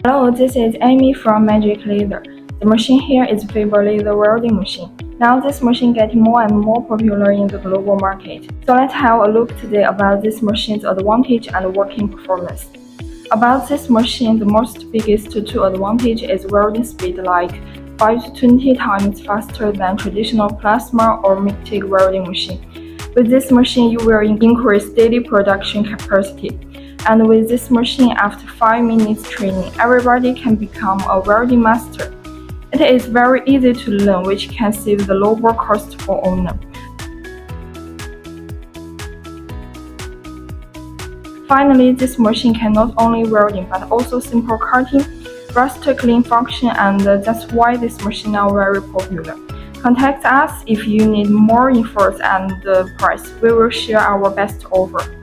Hello, this is Amy from MAGICK Laser. The machine here is fiber laser welding machine. Now this machine getting more and more popular in the global market. So let's have a look today about this machine's advantage and working performance. About this machine, the most biggest two advantage is welding speed, like 5 to 20 times faster than traditional plasma or MAGICK welding machine. With this machine, you will increase daily production capacity. And with this machine, after 5 minutes training, everybody can become a welding master. It is very easy to learn, which can save the labor cost for owner. Finally, this machine can not only welding but also simple cutting, rust clean function, and that's why this machine now very popular. Contact us if you need more info and the price. We will share our best offer.